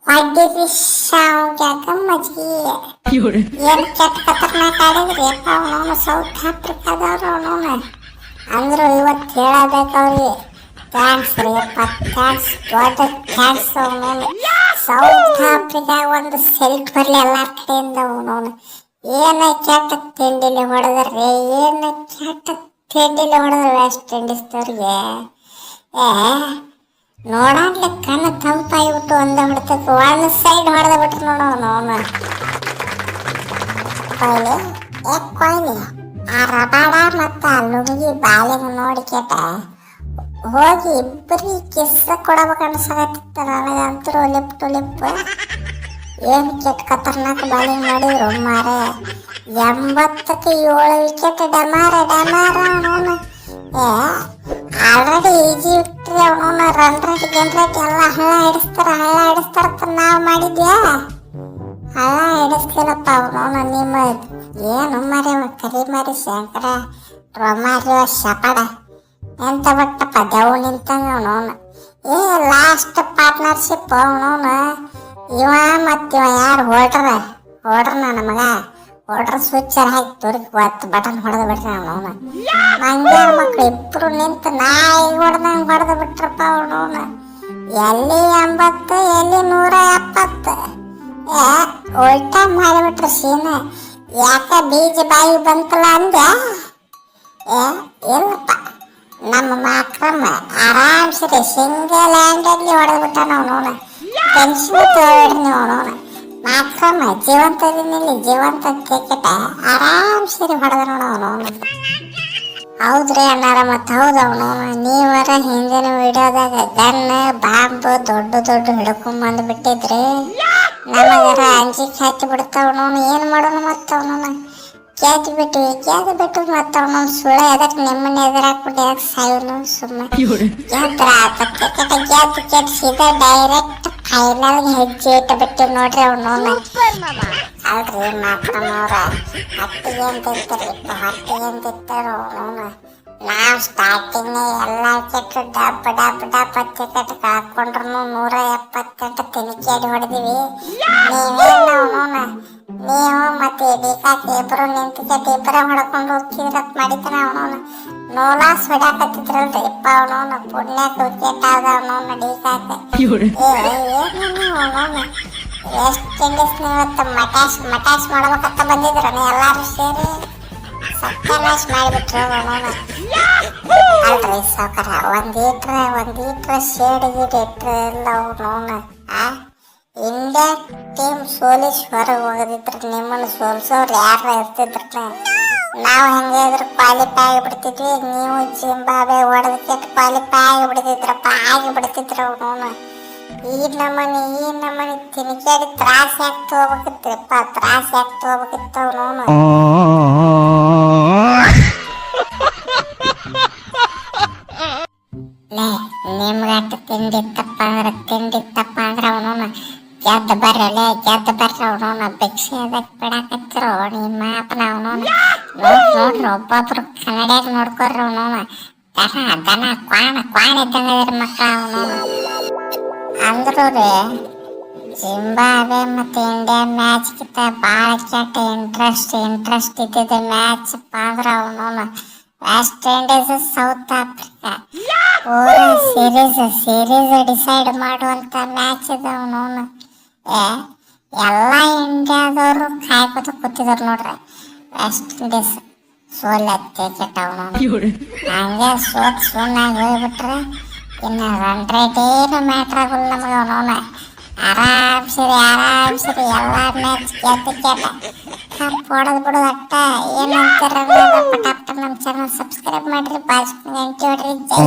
ಹೊಡ್ಡಿರಿ ಶಾವ್ಗ್ಯಾಗ ಮಜ್ಗಿ ಏನ್ ಕೆಟ್ಟ ಖತರ್ನಾಕ್ ಆಡಿದ್ರಿ ಅಪ್ಪ ಅವನವನು ಸೌತ್ ಆಫ್ರಿಕಾದವ್ರು ಅವನವನು ಅಂದ್ರು ಇವತ್ತು ಹೇಳಬೇಕು ಅವ್ರಿಗೆ ಥ್ಯಾಂಕ್ಸ್ ರೀ ಅಪ್ಪ ಥ್ಯಾಂಕ್ಸ್ ದೊಡ್ಡ ಥ್ಯಾಂಕ್ಸ್ ಅವನವನು ಸೌತ್ ಆಫ್ರಿಕಾಗ ಒಂದು ಸೆಲ್ಟ್ ಬರಲಿ ಎಲ್ಲರ ಕಡೆಯಿಂದ ಅವನವನು ಏನ ಕೆಟ್ಟ ತಿಂಡಿಲಿ ಹೊಡೆದ್ರಿ ಏನು ಕೆಟ್ಟ ತಿಂಡಿಲಿ ಹೊಡೆದ್ರು ವೆಸ್ಟ್ ಇಂಡೀಸ್ದವ್ರಿಗೆ ಏ ನೋಡಾಡ್ಲಿ ಕಣ್ಣು ತಂಪಾಗಿಬಿಟ್ಟು ಒಂದ ಹೊಡೆತಕ್ಕೆ ಒಂದು ಸೈಡ್ ಹೊಡೆದ ಬಿಟ್ರು ನೋಡು ಅವನು ಕೊಯ್ಲಿ ಕೊಯ್ಲಿ ಆ ರಬಾಡ ಮತ್ತು ಆ ಲುಂಗಿ ಬಾಲಿಗೆ ನೋಡಿ ಕೇಟ ಹೋಗಿ ಇಬ್ಬರಿಗೆ ಕಿಸ್ಸ ಕೊಡಬೇಕು ಅನ್ಸಕತ್ತಿತ್ತ ನನಗಂತರೂ ಲಿಪ್ ಏನು ಕೆಟ್ಟ ಖತರ್ನಾಕ್ ಬಾಲಿಂಗ್ ಮಾಡಿದ್ರು ಮಾರೆ 87ಕ್ಕೆ 7 ವಿಕೆಟ್ ಡಮಾರ ಅವನು ಆಲ್ರೆಡಿ ಈಜಿ ಬಿಟ್ರಿ ಅವನು ರನ್ ರೇಟ್ ಗೆನ್ ರೇಟ್ ಎಲ್ಲ ಹಳ್ಳ ಹಿಡಿಸ್ತಾರ ನಾವು ಮಾಡಿದ್ಯಾ ಹಳ್ಳ ಹಿಡಿಸ್ತೀನಪ್ಪ ಅವನು ನಿಮ್ಮ ಏನು ಮರಿ ಕರಿಮಾರಿ ಶಂಕರ ರೊಮಾರಿಯೋ ಶಪಡ ಎಂತ ಬಟ್ಟಪ್ಪ ದೇವ್ ನಿಂತಂಗ ಅವನು ಲಾಸ್ಟ್ ಪಾರ್ಟ್ನರ್ಶಿಪ್ ಅವನು ಇವ ಮತ್ತಿವ ಯಾರು ಹೊಡ್ರ ನನ್ನ ಮಗ ಹೊಡ್ರ ಸ್ವಿಚ್ಚರ್ ಹಾಕಿ ತುರ್ಗಿ ಒತ್ತು ಬಟನ್ ಹೊಡೆದು ಬಿಟ್ರೆ ಅವನು ಮಂಗ್ಯಾರ ಮಕ್ಳು ಇಬ್ರು ನಿಂತು ನಾಯಿ ಹೊಡೆದು ಬಿಟ್ರಪ್ಪ ಅವನು ಎಲ್ಲಿ 80 ಎಲ್ಲಿ 170 ಉಲ್ಟಾ ಮಾಡಿಬಿಟ್ರು ಸೀನ ಯಾಕ ಬೀಜ ಬಾಯಿ ಬಂತಲ್ಲ ಅಂದ್ಯಾ ಇಲ್ಲಪ್ಪ ನಮ್ಮ ಮಾಕ್ರಮ ಆರಾಮ್ಸರಿ ಸಿಂಗಲ್ ಹ್ಯಾಂಡಲ್ಲಿ ಹೊಡೆದು ಬಿಟ್ಟ ಅವನು ಟೆನ್ಷನ್ ತೋಡ್ರಿ ಅವನು ಮಾಕ್ರಮ ಜೀವಂತ ಕ್ರಿಕೆಟ್ ಆರಾಮ್ ಸೇರಿ ಹೊಡೆದ ನೋಡು ಅವನು ಹೌದ್ರಿ ಅಣ್ಣಾರ ಮತ್ತು ಹೌದು ಅವನು ನೀವರ ಹಿಂದಿನ ವಿಡಿಯೋದಾಗ ಗನ್ ಬಾಂಬ್ ದೊಡ್ಡ ಹಿಡ್ಕೊಂಬಂದು ಬಿಟ್ಟಿದ್ರಿ ನಮಗರ ಅಂಜಿಕೆ ಹತ್ತಿ ಬಿಡ್ತಾವನು ಏನು ಮಾಡೋಣ ಮತ್ತು ಅವನು ಗೆದ್ದು ಬಿಟ್ಟು ಮತ್ತು ಅವನು ಸುಳ್ಳ ಎದಕ್ಕೆ ನಿಮ್ಮನ್ನ ಎದುರಾಕ್ಬಿಟ್ಟು ಯಾಕೆ ಸಾಯೋನು ಸುಮ್ಮನೆ ಗೆದ್ರ ಗೆದ್ದು ಸೀದಾ ಡೈರೆಕ್ಟ್ ಫೈನಲ್ಗೆ ಹೆಜ್ಜೆ ಇಟ್ಟು ಬಿಟ್ಟು ನೋಡ್ರಿ ಅವನು ಅಲ್ರಿ ಮಾತ್ರಮ್ಮವ್ರ ಹೊಟ್ಟಿಗೆ ಅಂತ ಇರ್ತಾರ ಅವನು ನಾವು ಸ್ಟಾರ್ಟಿಂಗ್ ಎಲ್ಲ ಕೆಟ್ಟು ಡಬ್ ಟಿಕೆಟ್ ಕಳ್ಕೊಂಡ್ರು 178 ತಿನಿಕೇಡಿ ಹೊಡೆದಿವಿ ನೀವೇನು ಅವನು ನೀವು ಮತ್ತೆ ಡಿಕಾಕ್ ಇಬ್ರು ನಿಂತಿಕೆಟ್ ಇಬ್ಬರೇ ಹೊಡ್ಕೊಂಡು ಹೋಗ್ತಿದ್ರತ್ ಮಾಡಿತಾನ ಅವನು ನೋಲಾಸ್ ಹೊಡ್ಯಾಕತ್ತಿದ್ರಲ್ರಿ ಇಪ್ಪ ಅವನು ಪುಣ್ಯಕ್ಕೆ ವಿಕೆಟ್ ಆದ ಅವನು ಡಿಕಾಕ್ ಅವನು ವೆಸ್ಟ್ ಇಂಡೀಸ್ ಇವತ್ತು ಮಟಾಶ್ ಮಾಡ್ಬೇಕಂತ ಬಂದಿದ್ರ ಎಲ್ಲಾರು ಸೇರಿ ಸತ್ಯನಾಶ್ ಮಾಡಿಬಿಟ್ರು ಅವನು ಅಲ್ರಿ ಸಾವ್ಕಾರ ಒಂದೀಟ್ರ ಶೇಡ್ ಗೀಡ್ ಇಟ್ರಲ್ಲ ಅವನು ಇಂಡಿಯಾ ಟೀಮ್ ಸೋಲಿಸ್ ಹೊರಗೆ ಹೋಗದಿದ್ರು ನಿಮ್ಮನ್ನು ಸೋಲ್ಸೋರು ಯಾರು ಇರ್ತಿದ್ರು ನಾವು ಹೆಂಗೆ ಇದ್ರು ಕ್ವಾಲಿಫೈ ಆಗಿಬಿಡ್ತಿದ್ವಿ ನೀವು ಜಿಂಬಾಬೆ ಹೊಡೆದ ಕೆಟ್ಟು ಕ್ವಾಲಿಫೈ ಆಗಿಬಿಡ್ತಿದ್ರಪ್ಪ ಆಗಿಬಿಡ್ತಿದ್ರು ಅವನು ಈ ನಮ್ಮನೆ ತಿನ್ಕೇಡಿ ತ್ರಾಸ ಯಾಕೆ ತಗೋಬೇಕಿತ್ತಪ್ಪ ಅವನು ನಿಮ್ಗಟ್ಟ ತಿಂಡಿತ್ತಪ್ಪ ಅಂದ್ರೆ ಅವನು ಗೆದ್ದು ಬರ್ರಲೆ ಅವನು ಭಿಕ್ಷೆ ಅದಕ್ಕೆ ಬಿಡಾಕತ್ತಿರು ನಿಮ್ಮ ಅಪ್ಪನ ಅವನು ನೋಡ್ರಿ ಒಬ್ಬೊಬ್ರು ಕನ್ನಡಿಯಾಗ ನೋಡ್ಕೊರ್ರಿ ಅವನು ದನ ಕ್ವಾಣ ಇದ್ದಂಗ ಮಕ್ಕಳ ಅವನು ಅಂದ್ರು ರೀ ಜಿಂಬಾಬ್ವೆ ಮತ್ತು ಇಂಡಿಯಾ ಮ್ಯಾಚ್ಗಿಂತ ಭಾಳ ಕೆಟ್ಟ ಇಂಟ್ರೆಸ್ಟ್ ಇದ್ದಿದ್ದ ಮ್ಯಾಚ್ ಆದ್ರೆ ಅವನು ವೆಸ್ಟ್ ಇಂಡೀಸ್ ಸೌತ್ ಆಫ್ರಿಕಾ ಪೂರ ಸೀರೀಸ್ ಡಿಸೈಡ್ ಮಾಡುವಂತ ಮ್ಯಾಚ್ ಇದೆ ಅವನು ಎಲ್ಲ ಇಂಡಿಯಾದವರು ಕಾಯ್ಕೋತ ಕೂತಿದ್ರು ನೋಡ್ರಿ ವೆಸ್ಟ್ ಇಂಡೀಸ್ ಸೋಲತ್ತೆ ಕೆಟ್ಟ ಅವನು ಹಂಗೆ ಸುಣ್ಣಾಗಿ ಹೋಗ್ಬಿಟ್ರೆ ಇನ್ನು ರನ್ ರೇಟ್ ಏನು ಮ್ಯಾಟ್ರ್ ಆಗೋಲ್ಲ ನಮಗೆ ಅವನು ಆರಾಮ್ ಸರಿ ಎಲ್ಲ ಮ್ಯಾಚ್ ಗೆದ್ದ ಕಪ್ ಹೊಡೆದು ಬಿಡೋದು ಅಟ್ಟ ಏನಂತಾರ ಪಟಾಪ್ಟ ನಮ್ಮ ಚಾನಲ್ ಸಬ್ಸ್ಕ್ರೈಬ್ ಮಾಡಿರಿ ಬಾಜು ಗಂಟೆ ಹೊಡ್ರಿ ಜೈ